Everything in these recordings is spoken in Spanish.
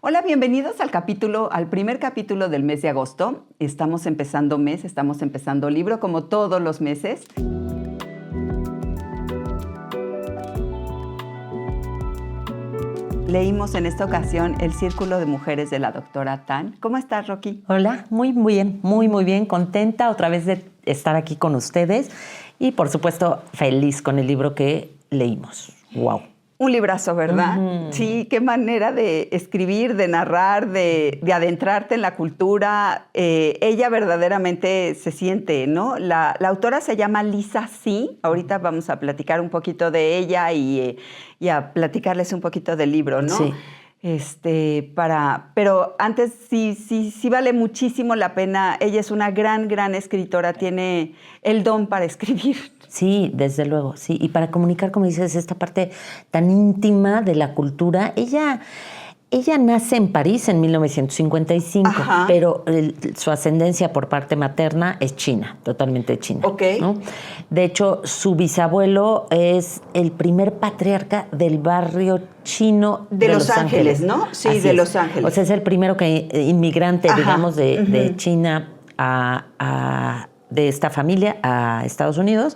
Hola, bienvenidos al primer capítulo del mes de agosto. Estamos empezando libro como todos los meses. Leímos en esta ocasión El Círculo de Mujeres de la doctora Tan. ¿Cómo estás, Rocky? Hola, muy bien, muy bien, contenta otra vez de estar aquí con ustedes y por supuesto feliz con el libro que leímos. ¡Wow! Un librazo, ¿verdad? Sí, qué manera de escribir, de narrar, de adentrarte en la cultura. Ella verdaderamente se siente, ¿no? La autora se llama Lisa See. Ahorita vamos a platicar un poquito de ella y a platicarles un poquito del libro, ¿no? Sí. Pero antes sí vale muchísimo la pena. Ella es una gran escritora, tiene el don para escribir. Sí, desde luego, sí. Y para comunicar, como dices, esta parte tan íntima de la cultura. Ella nace en París en 1955, Ajá. pero su ascendencia por parte materna es china, totalmente china. Ok. ¿No? De hecho, su bisabuelo es el primer patriarca del barrio chino de Los Ángeles, ¿no? Sí, Así de es. Los Ángeles. O sea, es el primero inmigrante, Ajá. digamos, de China de esta familia a Estados Unidos.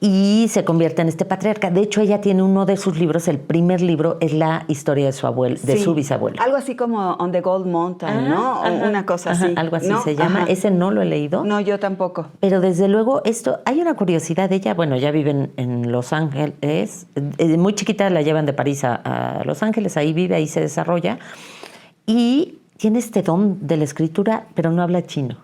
Y se convierte en este patriarca. De hecho, ella tiene uno de sus libros, el primer libro es la historia de su abuelo, de su bisabuelo. Algo así como On the Gold Mountain, ¿no? Ajá, una cosa así. Algo así, ¿no? se llama. Ajá. Ese no lo he leído. No, yo tampoco. Pero desde luego hay una curiosidad de ella. Bueno, ya vive en Los Ángeles. Muy chiquita la llevan de París a Los Ángeles. Ahí vive, ahí se desarrolla. Y tiene este don de la escritura, pero no habla chino.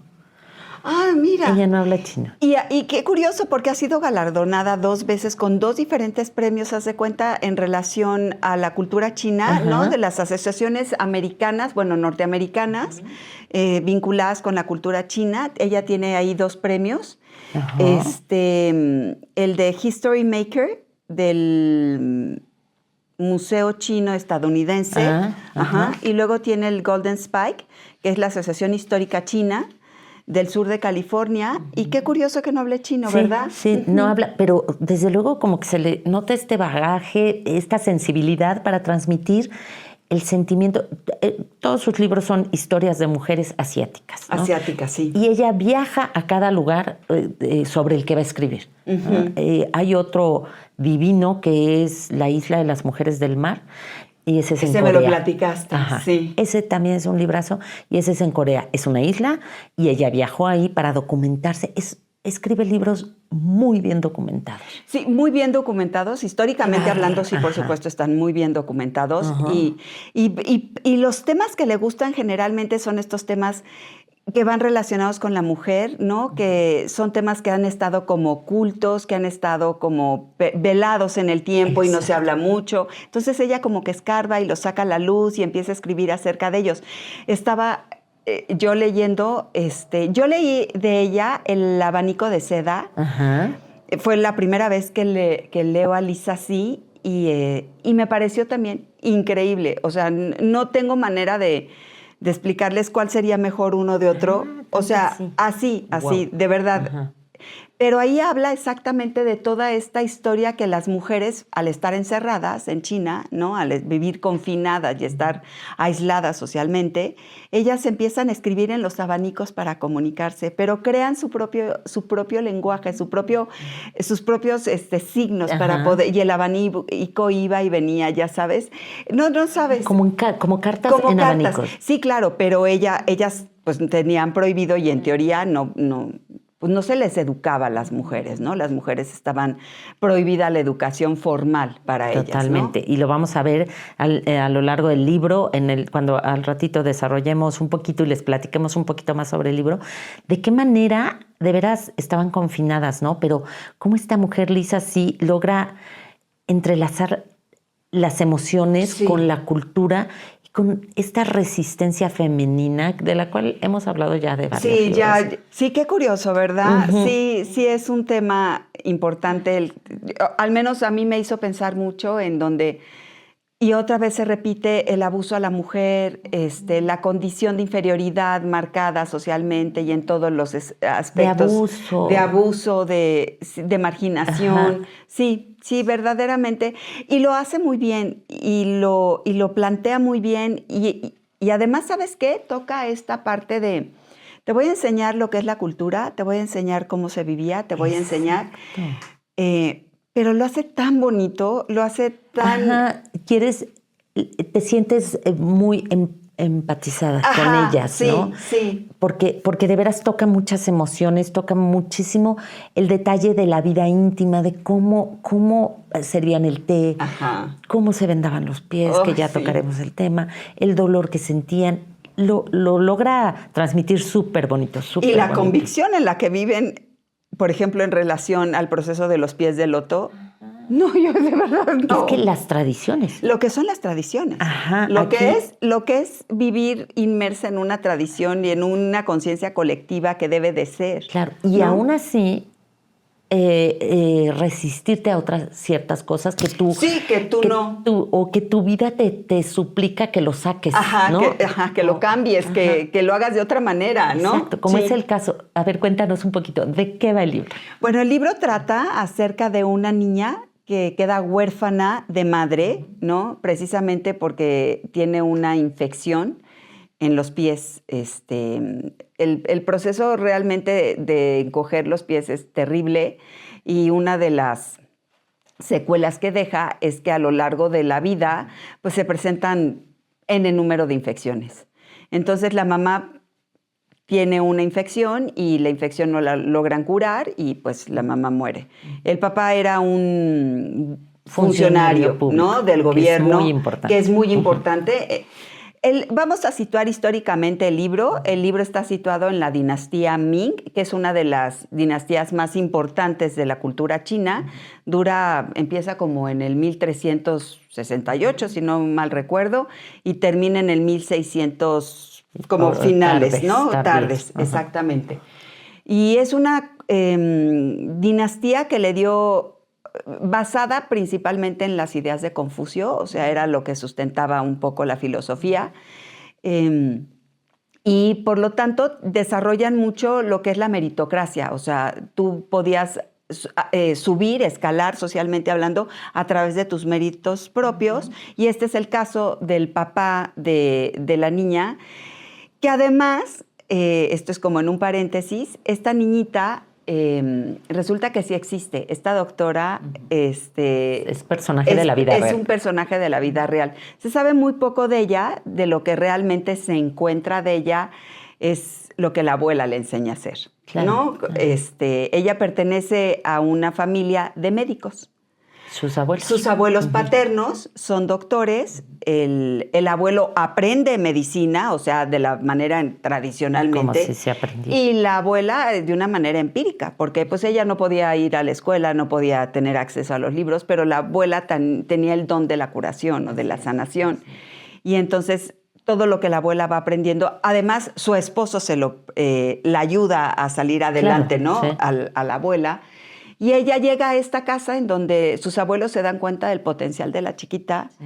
Ah, mira. Ella no habla chino. Y qué curioso, porque ha sido galardonada 2 veces con 2 diferentes premios, haz de cuenta, en relación a la cultura china, ¿no? De las asociaciones americanas, norteamericanas, vinculadas con la cultura china. Ella tiene ahí 2 premios. Ajá. El de History Maker, del Museo Chino Estadounidense. Ajá. Y luego tiene el Golden Spike, que es la Asociación Histórica China del sur de California. Y qué curioso que no hable chino, ¿verdad? Sí, no habla, pero desde luego como que se le nota este bagaje, esta sensibilidad para transmitir el sentimiento. Todos sus libros son historias de mujeres asiáticas, ¿no? Asiáticas, sí. Y ella viaja a cada lugar sobre el que va a escribir. Hay otro divino que es La Isla de las Mujeres del Mar. Y ese es en Corea. Me lo platicaste. Ajá. Sí. Ese también es un librazo y ese es en Corea. Es una isla y ella viajó ahí para documentarse. Escribe libros muy bien documentados. Sí, muy bien documentados. Históricamente hablando, sí, por supuesto, están muy bien documentados. Y los temas que le gustan generalmente son estos temas que van relacionados con la mujer, ¿no? Que son temas que han estado como ocultos, que han estado como velados en el tiempo. Exacto. Y no se habla mucho. Entonces ella como que escarba y los saca a la luz y empieza a escribir acerca de ellos. Estaba yo leyendo, yo leí de ella El abanico de seda. Ajá. Fue la primera vez que leo a Lisa See y me pareció también increíble. O sea, no tengo manera de explicarles cuál sería mejor uno de otro. O sea, así, wow. De verdad. Ajá. Pero ahí habla exactamente de toda esta historia que las mujeres, al estar encerradas en China, ¿no? Al vivir confinadas y estar aisladas socialmente, ellas empiezan a escribir en los abanicos para comunicarse, pero crean su propio lenguaje, sus propios signos. Ajá. Para poder, y el abanico iba y venía, ya sabes. No sabes. Como cartas en abanicos. Sí, claro, pero ellas pues tenían prohibido y en teoría pues no se les educaba a las mujeres, ¿no? Las mujeres estaban prohibida la educación formal para ellas, ¿no? Totalmente. Y lo vamos a ver a lo largo del libro, cuando al ratito desarrollemos un poquito y les platiquemos un poquito más sobre el libro, de qué manera de veras estaban confinadas, ¿no? Pero cómo esta mujer, Lisa, sí logra entrelazar las emociones con la cultura, con esta resistencia femenina de la cual hemos hablado ya de varias Sí, qué curioso, ¿verdad? Sí es un tema importante. Al menos a mí me hizo pensar mucho en donde Y otra vez se repite el abuso a la mujer, la condición de inferioridad marcada socialmente y en todos los aspectos. De abuso, de marginación. Ajá. Sí, sí, verdaderamente. Y lo hace muy bien y lo plantea muy bien. Y además, ¿sabes qué? Toca esta parte de... Te voy a enseñar lo que es la cultura, te voy a enseñar cómo se vivía, te voy a enseñar... pero lo hace tan bonito, lo hace tan... Ajá, te sientes muy empatizada con ellas, sí, ¿no? Sí, porque de veras toca muchas emociones, toca muchísimo el detalle de la vida íntima, de cómo servían el té, ajá, cómo se vendaban los pies, que ya tocaremos el tema, el dolor que sentían. Lo logra transmitir súper bonito, súper bonito. Y la convicción en la que viven, por ejemplo, en relación al proceso de los pies de loto. No, yo de verdad no. Es que las tradiciones. Lo que son las tradiciones. Ajá. Lo que es vivir inmersa en una tradición y en una conciencia colectiva que debe de ser. Claro. Y aún así, resistirte a otras ciertas cosas que tú... Sí, que tú no. O que tu vida te suplica que lo saques, ajá, ¿no? Que lo cambies, que lo hagas de otra manera, ¿no? Exacto, como es el caso. A ver, cuéntanos un poquito, ¿de qué va el libro? Bueno, el libro trata acerca de una niña que queda huérfana de madre, ¿no? Precisamente porque tiene una infección en los pies. El proceso realmente de encoger los pies es terrible y una de las secuelas que deja es que a lo largo de la vida pues se presentan n número de infecciones. Entonces la mamá tiene una infección y la infección no la logran curar y pues la mamá muere. El papá era un funcionario público, ¿no? Del gobierno, que es muy importante. Vamos a situar históricamente el libro. El libro está situado en la dinastía Ming, que es una de las dinastías más importantes de la cultura china. Empieza como en el 1368, si no mal recuerdo, y termina en el 1600 como finales, ¿no? Tardes, exactamente. Y es una dinastía que le dio, basada principalmente en las ideas de Confucio, o sea, era lo que sustentaba un poco la filosofía. Y por lo tanto desarrollan mucho lo que es la meritocracia, o sea, tú podías subir, escalar socialmente hablando a través de tus méritos propios, y este es el caso del papá de la niña, que además, esto es como en un paréntesis, esta niñita resulta que sí existe. Esta doctora es personaje de la vida real. Es un personaje de la vida real. Se sabe muy poco de ella, de lo que realmente se encuentra de ella es lo que la abuela le enseña a hacer, claro, ¿no? Claro. Ella pertenece a una familia de médicos. Sus abuelos. Sus abuelos paternos son doctores. El abuelo aprende medicina, o sea, de la manera tradicionalmente. Como si se aprendía. Y la abuela de una manera empírica, porque pues ella no podía ir a la escuela, no podía tener acceso a los libros, pero la abuela tenía el don de la curación o de la sanación. Y entonces todo lo que la abuela va aprendiendo, además su esposo la ayuda a salir adelante, claro, ¿no? Sí. A la abuela. Y ella llega a esta casa en donde sus abuelos se dan cuenta del potencial de la chiquita, sí.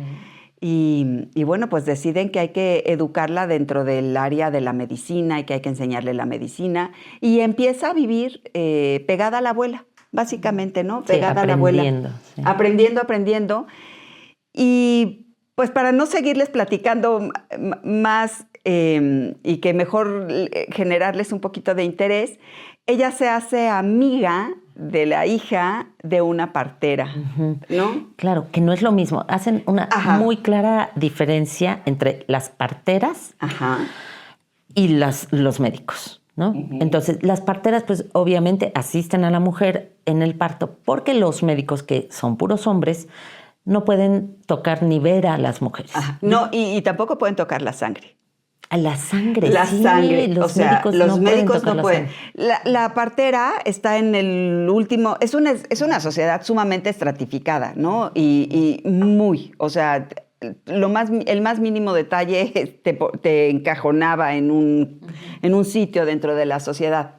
Y bueno, pues deciden que hay que educarla dentro del área de la medicina y que hay que enseñarle la medicina. Y empieza a vivir pegada a la abuela, básicamente, ¿no? Pegada a la abuela. Sí. Aprendiendo. Y pues para no seguirles platicando más y que mejor generarles un poquito de interés, ella se hace amiga de la hija de una partera, ¿no? Claro, que no es lo mismo. Hacen una muy clara diferencia entre las parteras y los médicos, ¿no? Entonces, las parteras, pues, obviamente asisten a la mujer en el parto porque los médicos, que son puros hombres, no pueden tocar ni ver a las mujeres. No, y tampoco pueden tocar la sangre. La sangre, la sí, sangre. Los médicos no pueden. La partera está en el último. Es una sociedad sumamente estratificada, ¿no? Y muy, o sea, el más mínimo detalle te encajonaba en un sitio dentro de la sociedad.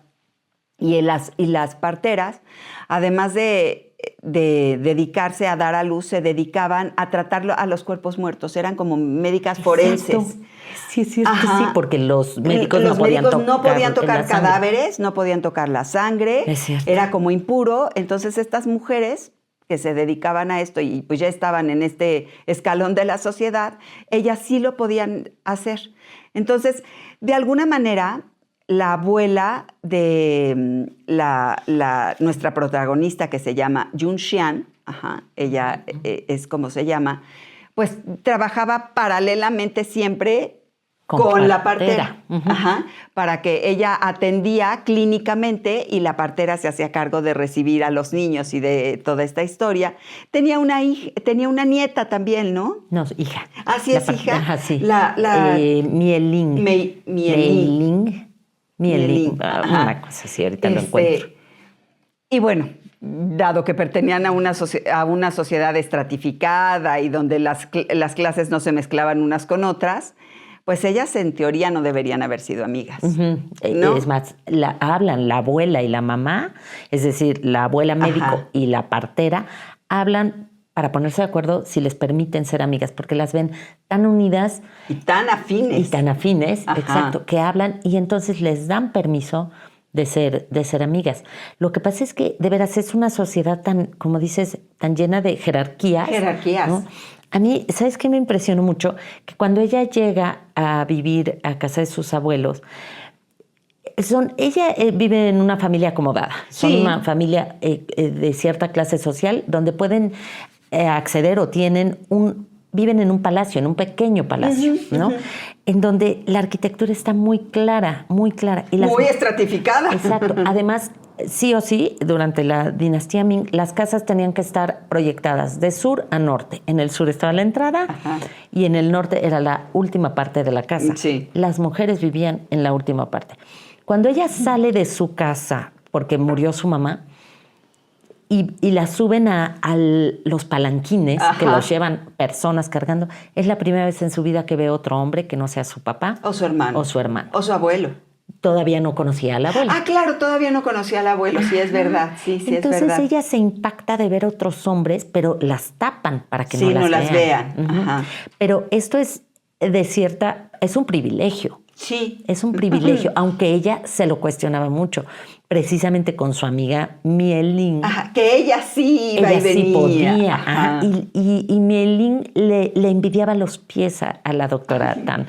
Y las parteras, además de de dedicarse a dar a luz, se dedicaban a tratar a los cuerpos muertos. Eran como médicas forenses. Exacto. Sí, es cierto, sí, porque los médicos no podían tocar la sangre. cadáveres, no podían tocar la sangre. Es cierto. Era como impuro. Entonces estas mujeres que se dedicaban a esto y pues ya estaban en este escalón de la sociedad, ellas sí lo podían hacer. Entonces, de alguna manera, la abuela de nuestra protagonista, que se llama Yun Xian, ella es como se llama, pues trabajaba paralelamente siempre con la partera, para que ella atendía clínicamente y la partera se hacía cargo de recibir a los niños y de toda esta historia. Tenía una nieta también, ¿no? No, hija. Así es, hija. Ajá, sí. Mieling. Mieling. Una cosa así, ahorita lo encuentro. Y bueno, dado que pertenecían a una sociedad estratificada y donde las clases no se mezclaban unas con otras, pues ellas en teoría no deberían haber sido amigas. ¿No? Es más, hablan la abuela y la mamá, es decir, la abuela médico y la partera, hablan para ponerse de acuerdo si les permiten ser amigas, porque las ven tan unidas. Y tan afines. Exacto, que hablan y entonces les dan permiso de ser amigas. Lo que pasa es que, de veras, es una sociedad tan, como dices, tan llena de jerarquías. ¿No? A mí, ¿sabes qué me impresionó mucho? Que cuando ella llega a vivir a casa de sus abuelos, ella vive en una familia acomodada. Son una familia de cierta clase social donde pueden acceder o viven en un palacio, en un pequeño palacio, ¿no? En donde la arquitectura está muy clara. Muy estratificada. Exacto. Además, sí o sí, durante la dinastía Ming, las casas tenían que estar proyectadas de sur a norte. En el sur estaba la entrada y en el norte era la última parte de la casa. Sí. Las mujeres vivían en la última parte. Cuando ella sale de su casa, porque murió su mamá, y la suben a los palanquines que los llevan personas cargando, es la primera vez en su vida que ve otro hombre que no sea su papá. O su hermano. O su hermano. O su abuelo. Todavía no conocía al abuelo. Claro, todavía no conocía al abuelo, sí es verdad. Sí, entonces, es verdad. Entonces ella se impacta de ver otros hombres, pero las tapan para que no las vean. Pero esto es es un privilegio. Sí. Es un privilegio, aunque ella se lo cuestionaba mucho, precisamente con su amiga Mieling. Que ella sí iba y venía. Sí podía. Y Mieling le envidiaba los pies a la doctora Tan,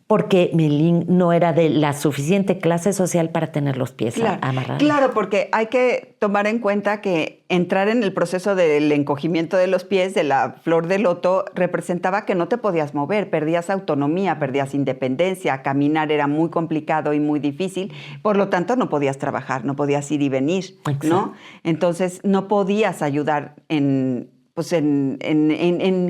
porque Mieling no era de la suficiente clase social para tener los pies amarrados. Claro, porque hay que tomar en cuenta que entrar en el proceso del encogimiento de los pies, de la flor de loto, representaba que no te podías mover, perdías autonomía, perdías independencia, caminar era muy complicado y muy difícil, por lo tanto no podías trabajar, no podías ir y venir, ¿no? Entonces no podías ayudar en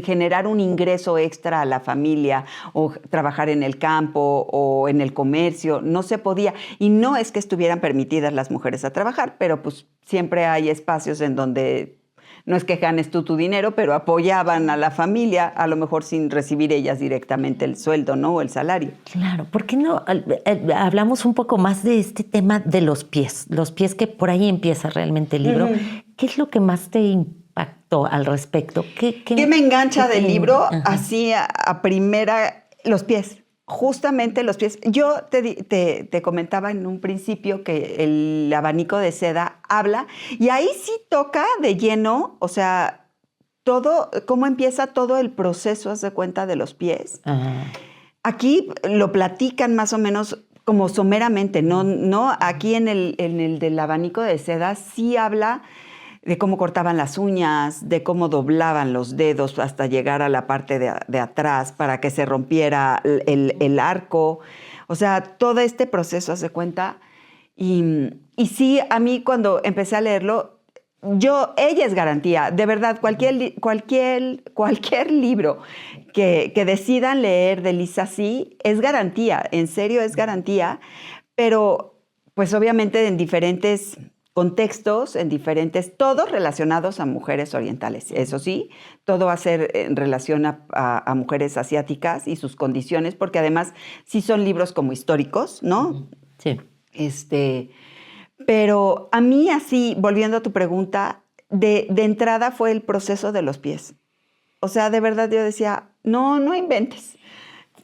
generar un ingreso extra a la familia o trabajar en el campo o en el comercio, no se podía. Y no es que estuvieran permitidas las mujeres a trabajar, pero pues siempre hay espacios en donde no es que ganes tú tu dinero, pero apoyaban a la familia, a lo mejor sin recibir ellas directamente el sueldo, ¿no? O el salario. Claro, ¿por qué no hablamos un poco más de este tema de los pies que por ahí empieza realmente el libro? ¿Qué es lo que más te impactó al respecto? ¿Qué me engancha del libro? Así a primera, los pies. Justamente los pies. Yo te comentaba en un principio que el abanico de seda habla y ahí sí toca de lleno, o sea, todo, cómo empieza todo el proceso, haz de cuenta, de los pies. Aquí lo platican más o menos como someramente, no aquí en el del abanico de seda sí habla de cómo cortaban las uñas, de cómo doblaban los dedos hasta llegar a la parte de atrás para que se rompiera el arco. O sea, todo este proceso, hace cuenta. Y sí, a mí cuando empecé a leerlo, ella es garantía. De verdad, cualquier libro que decidan leer de Lisa C. es garantía, en serio es garantía, pero pues obviamente en diferentes contextos, todos relacionados a mujeres orientales. Eso sí, todo va a ser en relación a mujeres asiáticas y sus condiciones, porque además sí son libros como históricos, ¿no? Sí. Pero a mí así, volviendo a tu pregunta, de entrada fue el proceso de los pies. O sea, de verdad yo decía, no inventes.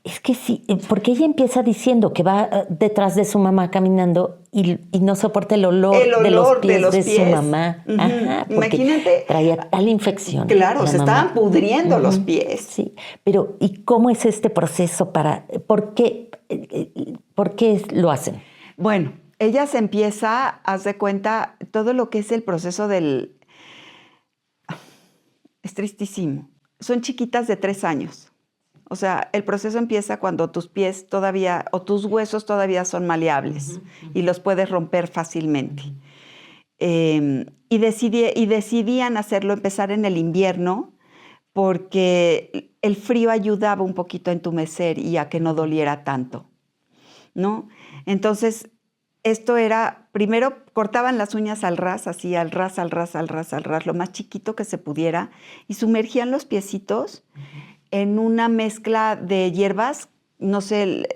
Es que sí, porque ella empieza diciendo que va detrás de su mamá caminando y no soporta el olor de los pies de su mamá. Uh-huh. Ajá, porque imagínate, traía tal infección. Claro, se estaban pudriendo los pies. Sí, pero ¿y cómo es este proceso por qué lo hacen? Bueno, ella se empieza, haz de cuenta, todo lo que es el proceso del... Es tristísimo. Son chiquitas de 3 años. O sea, el proceso empieza cuando tus pies todavía, o tus huesos todavía son maleables y los puedes romper fácilmente. Y decidían hacerlo, empezar en el invierno, porque el frío ayudaba un poquito a entumecer y a que no doliera tanto, ¿no? Entonces, esto era, primero cortaban las uñas al ras, así al ras, lo más chiquito que se pudiera, y sumergían los piecitos en una mezcla de hierbas. No sé,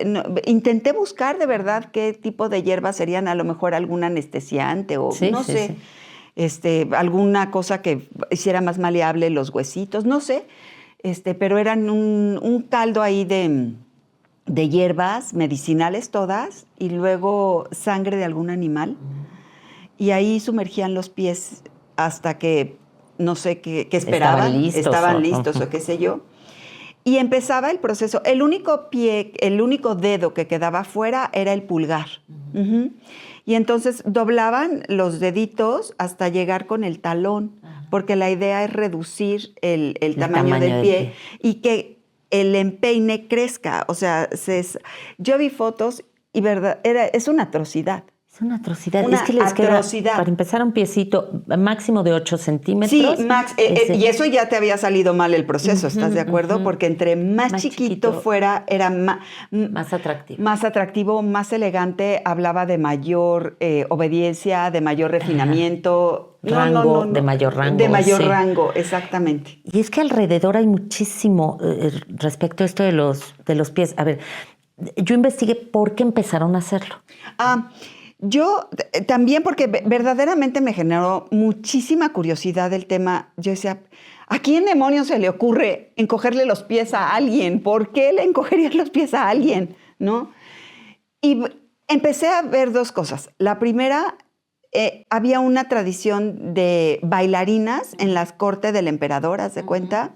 intenté buscar de verdad qué tipo de hierbas serían, a lo mejor algún anestesiante o no sé, alguna cosa que hiciera más maleable los huesitos, no sé, pero eran un caldo ahí de hierbas medicinales todas y luego sangre de algún animal y ahí sumergían los pies hasta que, no sé qué esperaban, estaban listos o qué sé yo. Y empezaba el proceso. El único dedo que quedaba fuera era el pulgar. Uh-huh. Y entonces doblaban los deditos hasta llegar con el talón, porque la idea es reducir el tamaño del pie y que el empeine crezca. O sea, yo vi fotos y verdad, es una atrocidad. Es una atrocidad. Una es que les atrocidad. Queda, para empezar, un piecito máximo de 8 centímetros. Sí, Max, y eso ya te había salido mal el proceso, ¿estás de acuerdo? Porque entre más chiquito fuera, era más atractivo. Más atractivo, más elegante, hablaba de mayor obediencia, de mayor refinamiento. Rango, de mayor rango. De mayor rango, exactamente. Y es que alrededor hay muchísimo respecto a esto de los pies. A ver, yo investigué por qué empezaron a hacerlo. Yo también, porque verdaderamente me generó muchísima curiosidad el tema. Yo decía, ¿a quién demonios se le ocurre encogerle los pies a alguien? ¿Por qué le encogerías los pies a alguien? ¿No? Y empecé a ver 2 cosas. La primera, había una tradición de bailarinas en las cortes del emperador, ¿haz de cuenta?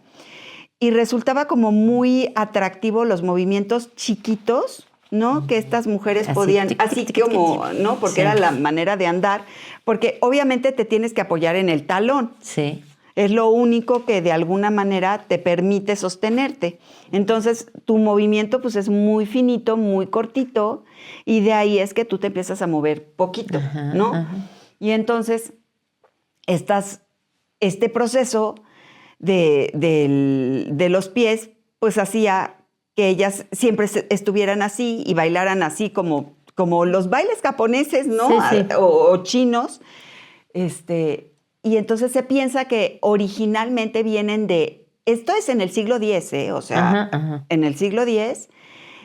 Y resultaba como muy atractivo los movimientos chiquitos, ¿no? Que estas mujeres podían, así como, ¿no? Porque era la manera de andar, porque obviamente te tienes que apoyar en el talón. Sí. Es lo único que de alguna manera te permite sostenerte. Entonces, tu movimiento pues es muy finito, muy cortito, y de ahí es que tú te empiezas a mover poquito, ¿no? Ajá. Y entonces, este proceso de los pies, pues hacía que ellas siempre estuvieran así y bailaran así como los bailes japoneses, ¿no? Sí. O chinos. Y entonces se piensa que originalmente vienen esto es en el siglo X, o sea, en el siglo X,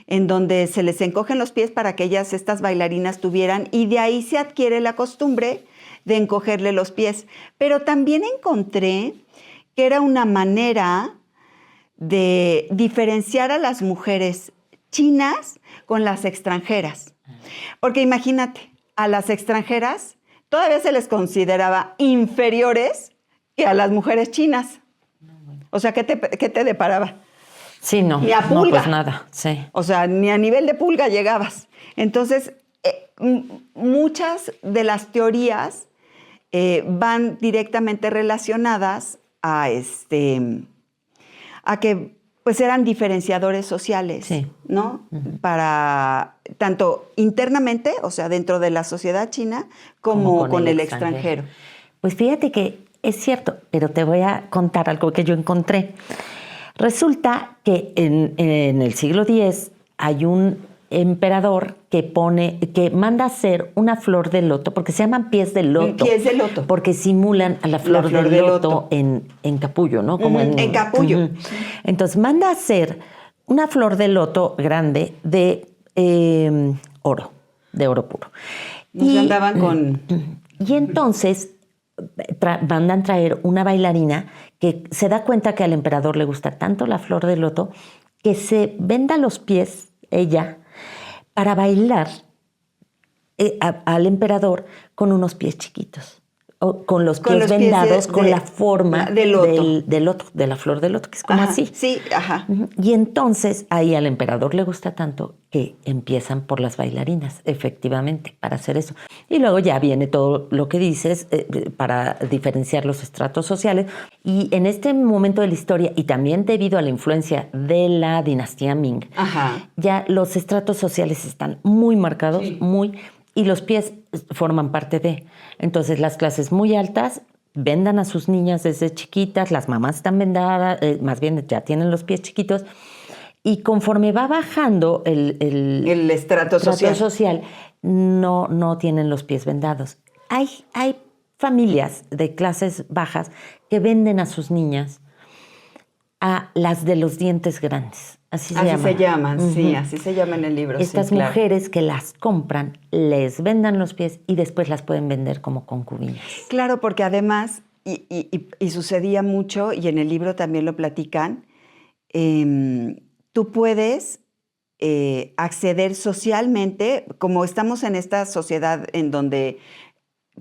en donde se les encogen los pies para que estas bailarinas tuvieran, y de ahí se adquiere la costumbre de encogerle los pies. Pero también encontré que era una manera de diferenciar a las mujeres chinas con las extranjeras. Porque imagínate, a las extranjeras todavía se les consideraba inferiores que a las mujeres chinas. O sea, ¿qué te deparaba? Sí, no. Ni a pulga. No, pues nada, sí. O sea, ni a nivel de pulga llegabas. Entonces, muchas de las teorías van directamente relacionadas a que pues eran diferenciadores sociales, sí, ¿no? Uh-huh. Para tanto internamente, o sea, dentro de la sociedad china, como con el extranjero. Pues fíjate que es cierto, pero te voy a contar algo que yo encontré. Resulta que en el siglo X hay un emperador que manda hacer una flor de loto, porque se llaman pies de loto. Pies de loto. Porque simulan a la flor de loto en capullo, ¿no? Como en capullo. Uh-huh. Entonces manda hacer una flor de loto grande de oro puro. Y andaban con... Y entonces mandan traer una bailarina que se da cuenta que al emperador le gusta tanto la flor de loto que se venda los pies, ella, para bailar al emperador con unos pies chiquitos. O con los pies vendados, con la forma del loto. del loto, de la flor del loto, que es como así. Sí, ajá. Y entonces ahí al emperador le gusta tanto que empiezan por las bailarinas, efectivamente, para hacer eso. Y luego ya viene todo lo que dices para diferenciar los estratos sociales. Y en este momento de la historia, y también debido a la influencia de la dinastía Ming, ya los estratos sociales están muy marcados, y los pies forman parte de. Entonces, las clases muy altas vendan a sus niñas desde chiquitas, las mamás están vendadas, más bien ya tienen los pies chiquitos, y conforme va bajando el estrato social, no tienen los pies vendados. Hay familias de clases bajas que venden a sus niñas a las de los dientes grandes. Así se llaman, sí, así se llama en el libro. Estas mujeres que las compran, les vendan los pies y después las pueden vender como concubinas. Claro, porque además, y sucedía mucho, y en el libro también lo platican, tú puedes acceder socialmente, como estamos en esta sociedad en donde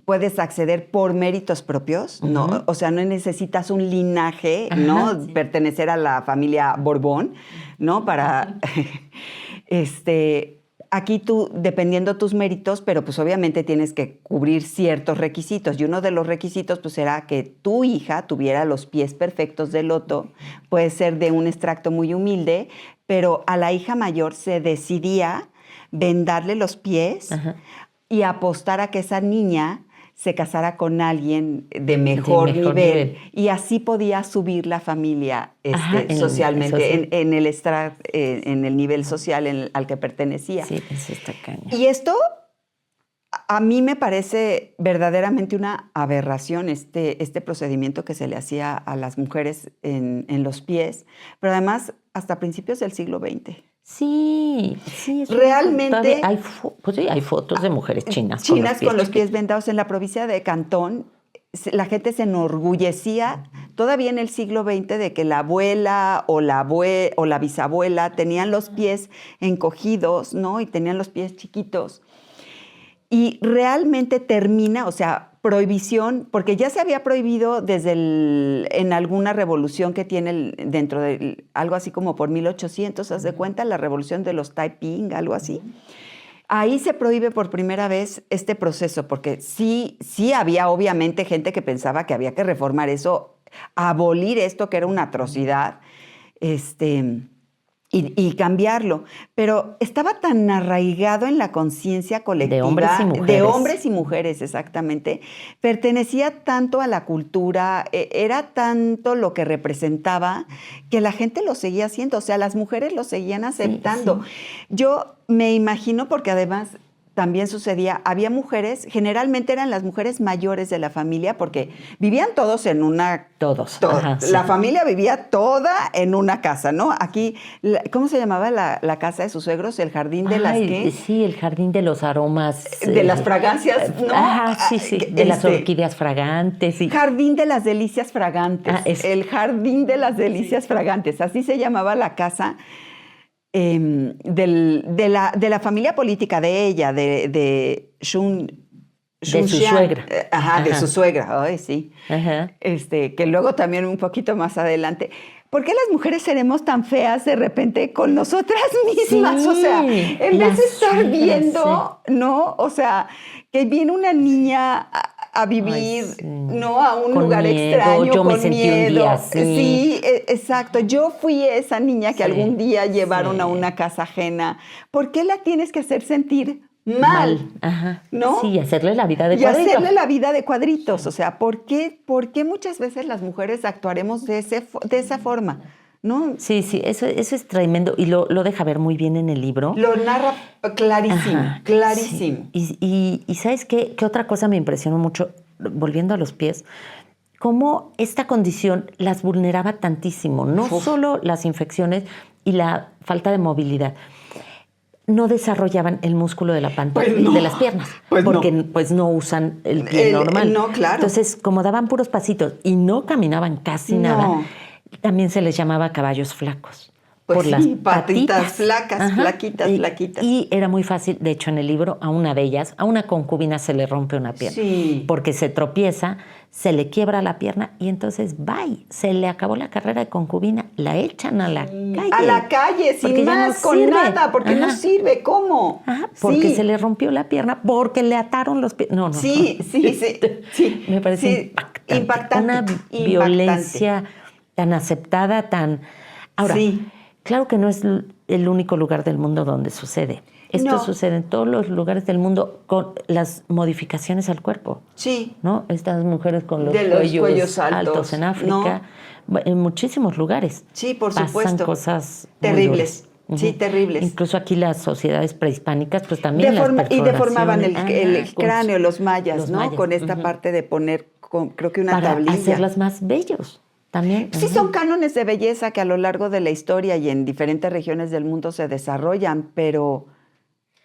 puedes acceder por méritos propios, ¿no? O sea, no necesitas un linaje, ¿no? Pertenecer a la familia Borbón, ¿no? Para, aquí tú, dependiendo tus méritos, pero pues obviamente tienes que cubrir ciertos requisitos. Y uno de los requisitos pues era que tu hija tuviera los pies perfectos de loto. Puede ser de un extracto muy humilde, pero a la hija mayor se decidía vendarle los pies y apostar a que esa niña se casara con alguien de mejor nivel. Y así podía subir la familia socialmente, en el nivel social al que pertenecía. Sí, eso está cañón. Y esto a mí me parece verdaderamente una aberración, este procedimiento que se le hacía a las mujeres en los pies, pero además hasta principios del siglo XX. Sí, realmente hay fotos de mujeres chinas con los pies vendados en la provincia de Cantón. La gente se enorgullecía todavía en el siglo XX de que la abuela o la bisabuela tenían los pies encogidos, ¿no? Y tenían los pies chiquitos. Y realmente termina, o sea, prohibición, porque ya se había prohibido en alguna revolución que tiene dentro de algo así como por 1800, ¿haz de cuenta? La revolución de los Taiping, algo así. Ahí se prohíbe por primera vez este proceso, porque sí había obviamente gente que pensaba que había que reformar eso, abolir esto que era una atrocidad, y cambiarlo. Pero estaba tan arraigado en la conciencia colectiva. De hombres y mujeres. De hombres y mujeres, exactamente. Pertenecía tanto a la cultura, era tanto lo que representaba, que la gente lo seguía haciendo. O sea, las mujeres lo seguían aceptando. Sí. Yo me imagino, porque además también sucedía, había mujeres, generalmente eran las mujeres mayores de la familia, porque vivían todos en una... La familia vivía toda en una casa, ¿no? Aquí, ¿cómo se llamaba la casa de sus suegros? ¿El jardín de las qué? Sí, el jardín de los aromas. De las fragancias, ¿no? Sí, de las orquídeas fragantes. Sí. Jardín de las delicias fragantes. El jardín de las delicias fragantes, así se llamaba la casa. De la familia política de ella, de su suegra. De su suegra, ay, sí. Que luego también un poquito más adelante. ¿Por qué las mujeres seremos tan feas de repente con nosotras mismas? Sí, o sea, en vez de estar viendo, ¿no? O sea, que viene una niña a vivir, ¿no? A un lugar miedo, extraño, yo con me sentí miedo. Un día así. Sí, exacto. Yo fui esa niña que algún día llevaron a una casa ajena. ¿Por qué la tienes que hacer sentir mal? ¿No? Sí, hacerle la vida de cuadritos. Y hacerle la vida de cuadritos. O sea, ¿por qué muchas veces las mujeres actuaremos de esa forma? ¿No? Sí, eso es tremendo y lo deja ver muy bien en el libro. Lo narra clarísimo. Sí. Y ¿sabes qué otra cosa me impresionó mucho? Volviendo a los pies, cómo esta condición las vulneraba tantísimo. No solo las infecciones y la falta de movilidad. no desarrollaban el músculo de la pantorrilla Pues no, de las piernas, pues porque no. pues no usan el pie normal. No, claro. Entonces, como daban puros pasitos y no caminaban casi No. nada, también se les llamaba caballos flacos. Pues por sí, las patitas patitas. flacas, Ajá. flaquitas, flaquitas. Y era muy fácil, de hecho en el libro, a una de ellas, a una concubina se le rompe una pierna. Sí. Porque se tropieza, se le quiebra la pierna y entonces, bye, se le acabó la carrera de concubina, la echan a la calle. A la calle, Porque sin ya no más, con sirve. nada, porque no Ajá. sirve. ¿Cómo? Ajá, porque Sí. se le rompió la pierna, porque le ataron los pies. No. Sí. Me parece Sí, impactante. Una impactante. violencia tan aceptada, tan... Ahora, Sí. claro que no es el único lugar del mundo donde sucede. Esto No. sucede en todos los lugares del mundo con las modificaciones al cuerpo, Sí. ¿no? Estas mujeres con los De los cuellos cuellos altos altos, en África, en muchísimos lugares. Sí, por pasan supuesto. cosas muy Terribles. duras. Sí, terribles. Incluso aquí las sociedades prehispánicas, pues también las Y deformaban el perforaciones. cráneo, los mayas, los ¿no? mayas, Con esta ujú. parte de poner, creo que una Para tablilla. hacerlas más bellos también. Sí, ujú. son cánones de belleza que a lo largo de la historia y en diferentes regiones del mundo se desarrollan, pero...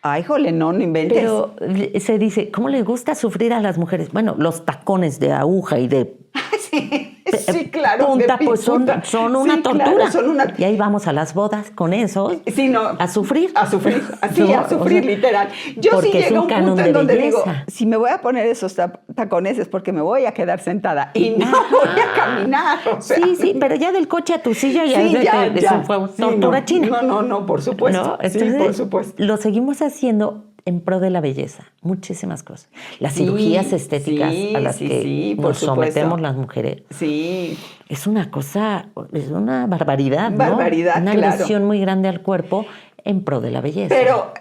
Ay, jole, no inventes. Pero se dice, ¿cómo les gusta sufrir a las mujeres? Bueno, los tacones de aguja y de sí, claro. punta, de pues pintura. son una Sí, tortura. claro, son una... Y ahí vamos a las bodas con eso, Sí, no. a sufrir. A sufrir, así, ¿No? a sufrir, O sea, literal. Yo sí porque es llego a un un canon punto de en donde belleza. digo, si me voy a poner esos tacones es porque me voy a quedar sentada y no voy a caminar. O sea, Sí, pero ya del coche a tu silla ya sí, es ya. eso fue Sí, tortura no, china. No, por supuesto. ¿No? Sí, Entonces, por supuesto. lo seguimos haciendo en pro de la belleza, muchísimas cosas. Las Sí, cirugías estéticas sí, a las sí, que sí, por nos supuesto. sometemos las mujeres. Sí. Es una cosa, es una barbaridad, ¿no? Barbaridad, Una claro. agresión muy grande al cuerpo en pro de la belleza. Pero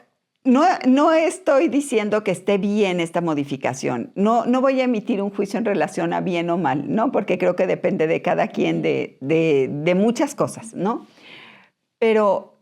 no estoy diciendo que esté bien esta modificación. No voy a emitir un juicio en relación a bien o mal, ¿no? Porque creo que depende de cada quien de muchas cosas, ¿no? Pero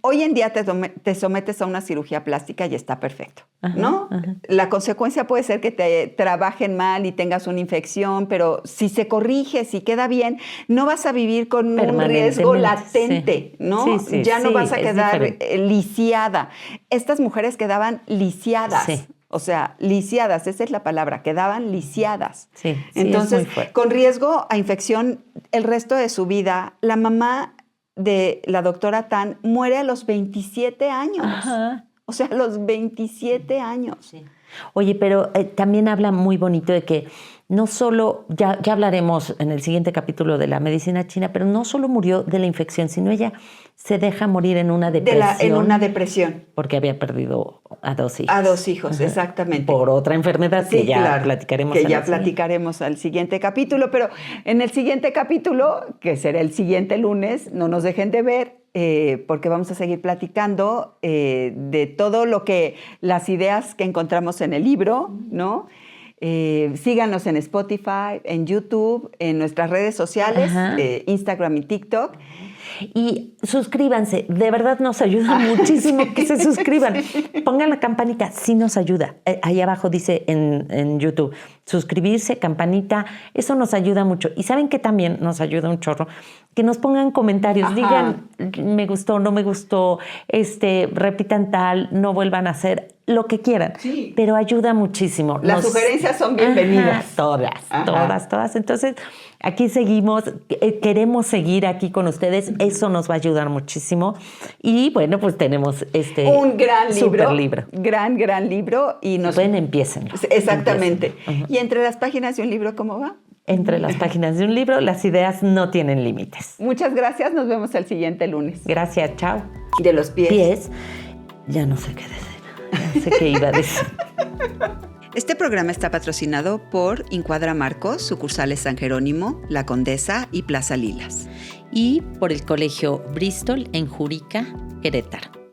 hoy en día te sometes a una cirugía plástica y está perfecto, ¿no? Ajá. La consecuencia puede ser que te trabajen mal y tengas una infección, pero si se corrige, si queda bien, no vas a vivir con un riesgo latente, sí. ¿no? Sí, ya no sí, vas a es quedar diferente. lisiada. Estas mujeres quedaban lisiadas. Sí. O sea, lisiadas, esa es la palabra, quedaban lisiadas. Sí, Entonces, es muy fuerte. con riesgo a infección el resto de su vida, la mamá de la doctora Tan muere a los 27 años. Ajá. O sea, a los 27 años. Sí. Oye, pero también habla muy bonito de que no solo, ya hablaremos en el siguiente capítulo de la medicina china, pero no solo murió de la infección, sino ella se deja morir en una depresión. En una depresión. Porque había perdido a 2 hijos. A 2 hijos, Ajá. exactamente. Por otra enfermedad Sí, que ya claro, platicaremos. que en ya el siguiente. platicaremos al siguiente capítulo, pero en el siguiente capítulo, que será el siguiente lunes, no nos dejen de ver, porque vamos a seguir platicando de todo lo que, las ideas que encontramos en el libro, ¿no? Síganos en Spotify, en YouTube, en nuestras redes sociales, Instagram y TikTok. Y suscríbanse, de verdad nos ayuda muchísimo que se suscriban. Pongan la campanita, sí nos ayuda. Ahí abajo dice en YouTube, suscribirse, campanita, eso nos ayuda mucho. Y saben que también nos ayuda un chorro, que nos pongan comentarios, Ajá. digan, me gustó, no me gustó, repitan tal, no vuelvan a hacer, lo que quieran. Sí. Pero ayuda muchísimo. Las sugerencias son bienvenidas. Todas. Entonces, aquí seguimos, queremos seguir aquí con ustedes, eso nos va a ayudar muchísimo. Y bueno, pues tenemos un gran libro. Super libro. Gran libro. Y Empiecen. Exactamente. Empiecen. Y entre las páginas de un libro, ¿cómo va? Entre las páginas de un libro, las ideas no tienen límites. Muchas gracias, nos vemos el siguiente lunes. Gracias, chao. De los pies. Ya no sé qué decir. Ya sé qué iba a decir. Este programa está patrocinado por Incuadra Marcos, sucursales San Jerónimo, La Condesa y Plaza Lilas. Y por el Colegio Bristol en Jurica, Querétaro.